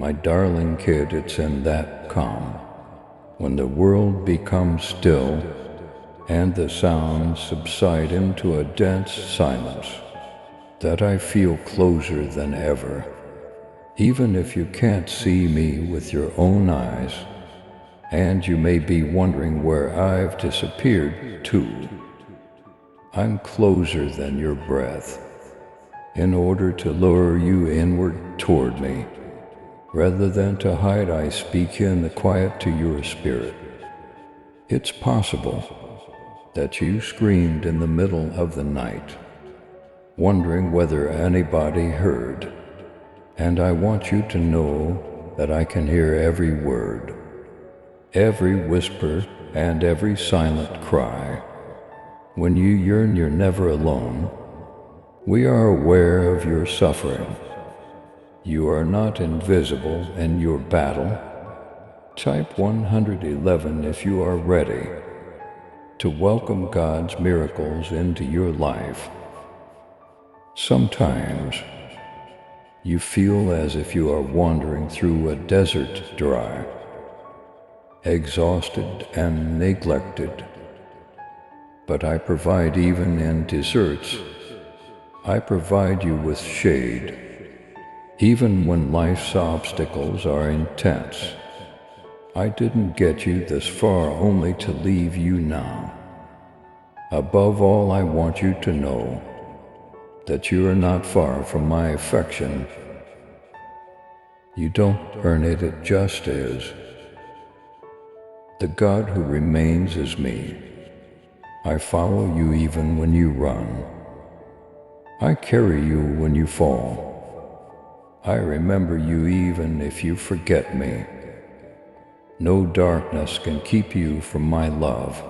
My darling kid, it's in that calm, when the world becomes still and the sounds subside into a dense silence, that I feel closer than ever. Even if you can't see me with your own eyes, and you may be wondering where I've disappeared to, I'm closer than your breath. In order to lure you inward toward me, rather than to hide, I speak in the quiet to your spirit. It's possible that you screamed in the middle of the night, wondering whether anybody heard. And I want you to know that I can hear every word, every whisper, and every silent cry. When you yearn, you're never alone. We are aware of your suffering. You are not invisible in your battle. Type 111 if you are ready to welcome God's miracles into your life. Sometimes you feel as if you are wandering through a desert dry, exhausted and neglected. But I provide even in deserts. I provide you with shade, even when life's obstacles are intense. I didn't get you this far only to leave you now. Above all, I want you to know that you are not far from my affection. You don't earn it, it just is. The God who remains is me. I follow you even when you run. I carry you when you fall. I remember you even if you forget me. No darkness can keep you from my love,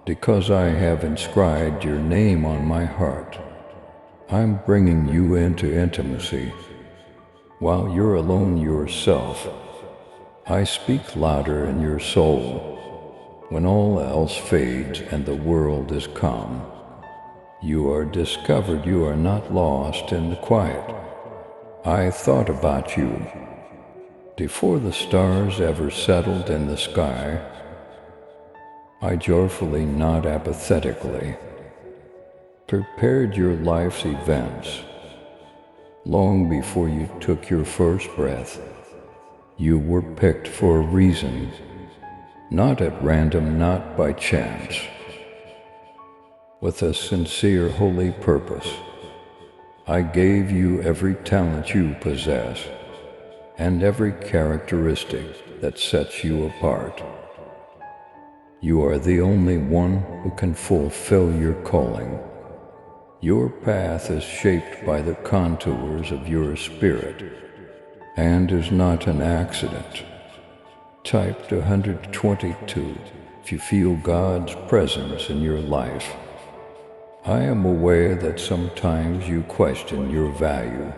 because I have inscribed your name on my heart. I'm bringing you into intimacy. While you're alone yourself, I speak louder in your soul. When all else fades and the world is calm, you are discovered. You are not lost in the quiet. I thought about you before the stars ever settled in the sky. I joyfully, not apathetically, prepared your life's events. Long before you took your first breath, you were picked for a reason, not at random, not by chance. With a sincere, holy purpose, I gave you every talent you possess and every characteristic that sets you apart. You are the only one who can fulfill your calling. Your path is shaped by the contours of your spirit and is not an accident. Type 122 if you feel God's presence in your life. I am aware that sometimes you question your value.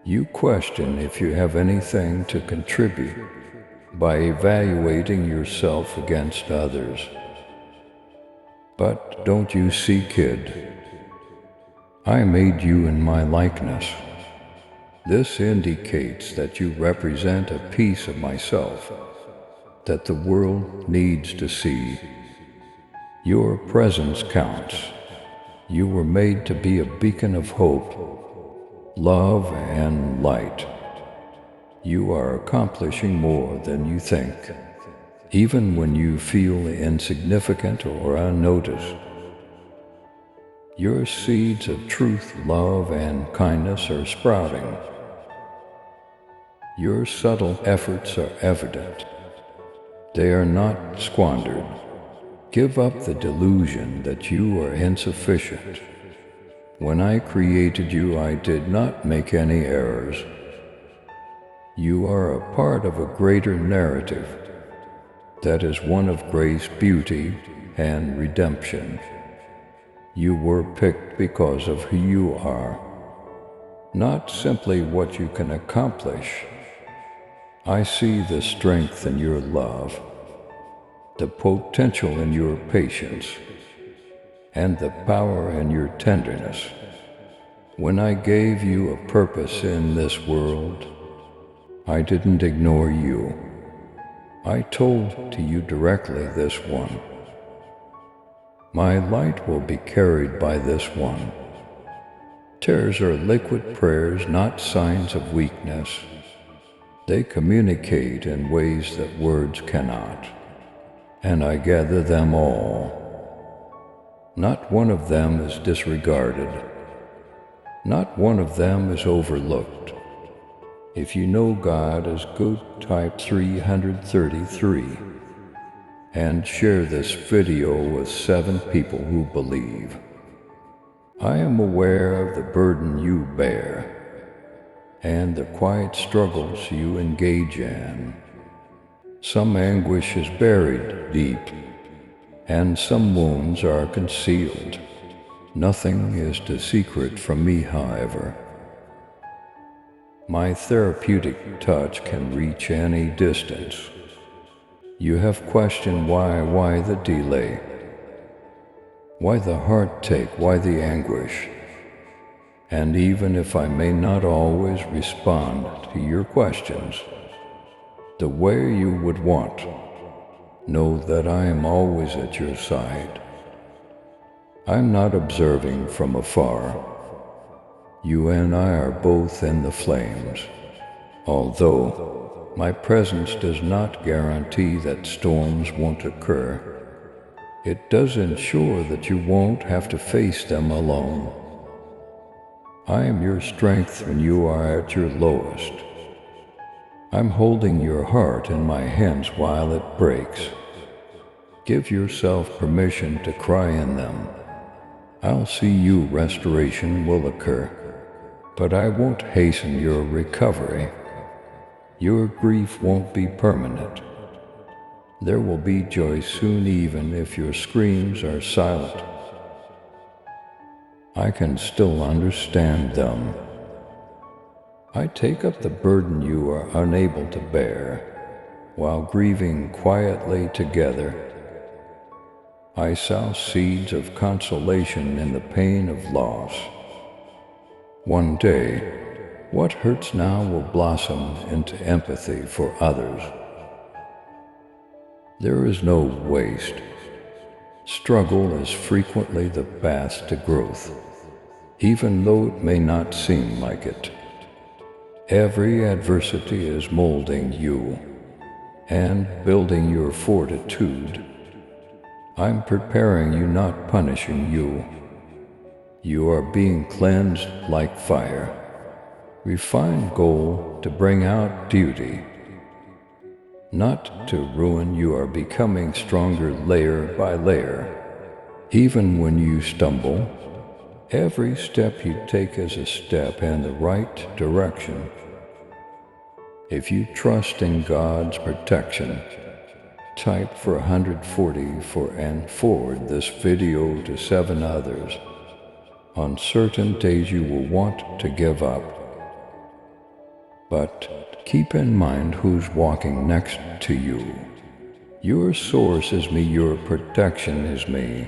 You question if you have anything to contribute by evaluating yourself against others. But don't you see, kid? I made you in my likeness. This indicates that you represent a piece of myself that the world needs to see. Your presence counts. You were made to be a beacon of hope, love, and light. You are accomplishing more than you think, even when you feel insignificant or unnoticed. Your seeds of truth, love, and kindness are sprouting. Your subtle efforts are evident. They are not squandered. Give up the delusion that you are insufficient. When I created you, I did not make any errors. You are a part of a greater narrative that is one of grace, beauty, and redemption. You were picked because of who you are, not simply what you can accomplish. I see the strength in your love, the potential in your patience, and the power in your tenderness. When I gave you a purpose in this world, I didn't ignore you. I told to you directly this one. My light will be carried by this one. Tears are liquid prayers, not signs of weakness. They communicate in ways that words cannot. And I gather them all. Not one of them is disregarded. Not one of them is overlooked. If you know God is good, type 333 and share this video with 7 people who believe. I am aware of the burden you bear and the quiet struggles you engage in. Some anguish is buried deep, and some wounds are concealed. Nothing is too secret from me, however. My therapeutic touch can reach any distance. You have questioned why the delay? Why the heartache? Why the anguish? And even if I may not always respond to your questions the way you would want, know that I am always at your side. I'm not observing from afar. You and I are both in the flames. Although my presence does not guarantee that storms won't occur, it does ensure that you won't have to face them alone. I am your strength when you are at your lowest. I'm holding your heart in my hands while it breaks. Give yourself permission to cry in them. I'll see you, restoration will occur, but I won't hasten your recovery. Your grief won't be permanent. There will be joy soon, even if your screams are silent. I can still understand them. I take up the burden you are unable to bear, while grieving quietly together. I sow seeds of consolation in the pain of loss. One day, what hurts now will blossom into empathy for others. There is no waste. Struggle is frequently the path to growth, even though it may not seem like it. Every adversity is molding you and building your fortitude. I'm preparing you, not punishing you. You are being cleansed like fire, refined gold to bring out beauty. Not to ruin, you are becoming stronger layer by layer. Even when you stumble, every step you take is a step in the right direction. If you trust in God's protection, type for 140 and forward this video to 7 others. On certain days you will want to give up, but keep in mind who's walking next to you. Your source is me, your protection is me.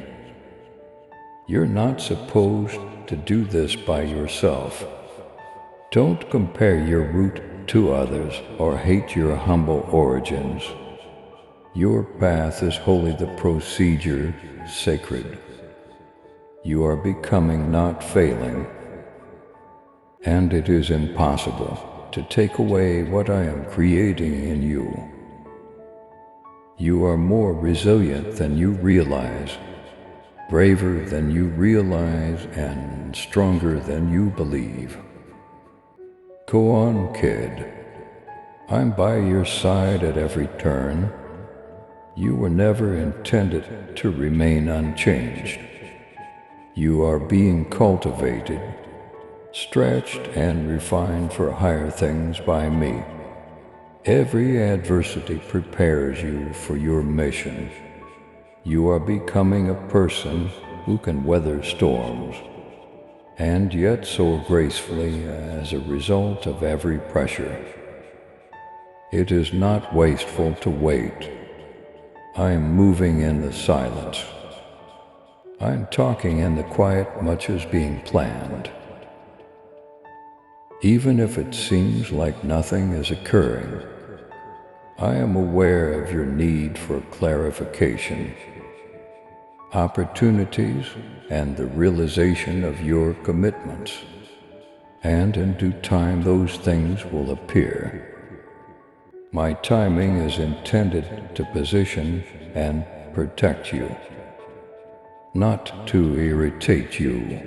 You're not supposed to do this by yourself. Don't compare your route to others or hate your humble origins. Your path is holy, the procedure sacred. You are becoming, not failing, and it is impossible to take away what I am creating in you. You are more resilient than you realize, braver than you realize, and stronger than you believe. Go on, kid. I'm by your side at every turn. You were never intended to remain unchanged. You are being cultivated, stretched and refined for higher things by me. Every adversity prepares you for your mission. You are becoming a person who can weather storms, and yet so gracefully as a result of every pressure. It is not wasteful to wait. I am moving in the silence. I'm talking in the quiet, much is being planned. Even if it seems like nothing is occurring, I am aware of your need for clarification, opportunities, and the realization of your commitments. And in due time those things will appear. My timing is intended to position and protect you, not to irritate you.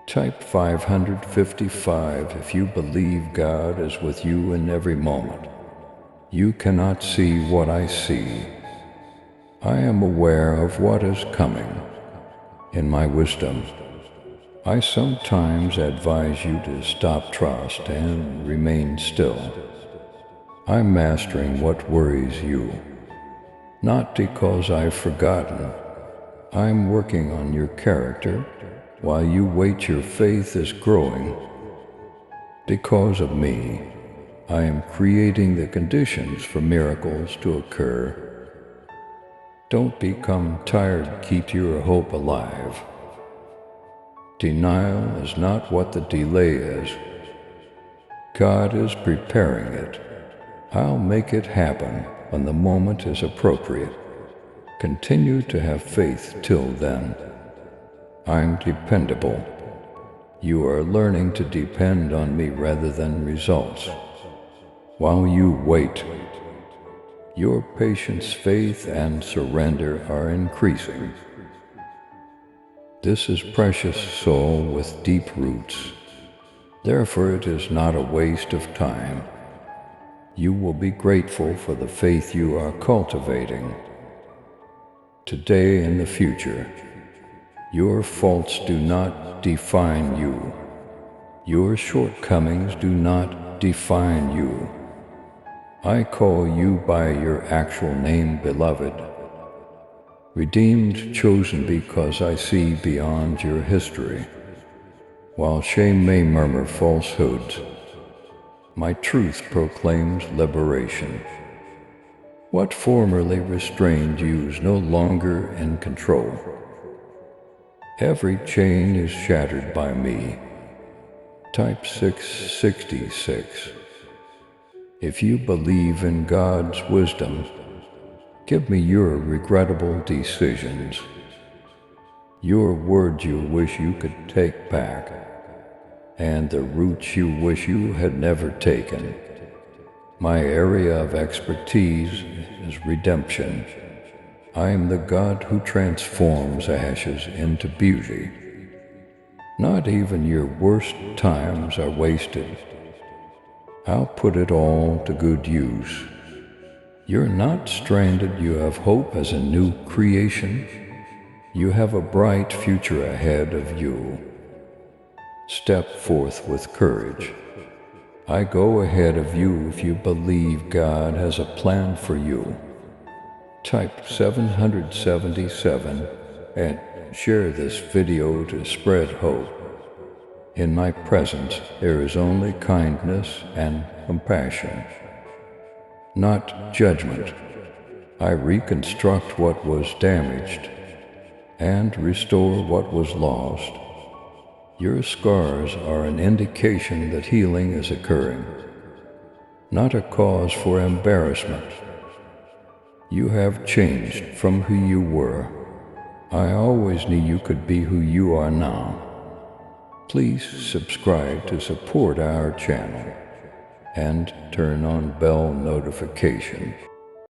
Type 555 if you believe God is with you in every moment. You cannot see what I see. I am aware of what is coming. In my wisdom, I sometimes advise you to stop trust and remain still. I'm mastering what worries you, not because I've forgotten. I'm working on your character. While you wait, your faith is growing. Because of me, I am creating the conditions for miracles to occur. Don't become tired. Keep your hope alive. Denial is not what the delay is. God is preparing it. I'll make it happen when the moment is appropriate. Continue to have faith till then. I'm dependable. You are learning to depend on me rather than results. While you wait, your patience, faith, and surrender are increasing. This is precious soul with deep roots. Therefore it is not a waste of time. You will be grateful for the faith you are cultivating. Today and the future, your faults do not define you. Your shortcomings do not define you. I call you by your actual name, beloved. Redeemed, chosen because I see beyond your history. While shame may murmur falsehoods, my truth proclaims liberation. What formerly restrained you is no longer in control. Every chain is shattered by me. Type 666. If you believe in God's wisdom, give me your regrettable decisions, your words you wish you could take back, and the routes you wish you had never taken. My area of expertise is redemption. I am the God who transforms ashes into beauty. Not even your worst times are wasted. I'll put it all to good use. You're not stranded, you have hope as a new creation. You have a bright future ahead of you. Step forth with courage. I go ahead of you if you believe God has a plan for you. Type 777 and share this video to spread hope. In my presence there is only kindness and compassion, not judgment. I reconstruct what was damaged and restore what was lost. Your scars are an indication that healing is occurring, not a cause for embarrassment. You have changed from who you were. I always knew you could be who you are now. Please subscribe to support our channel and turn on bell notification.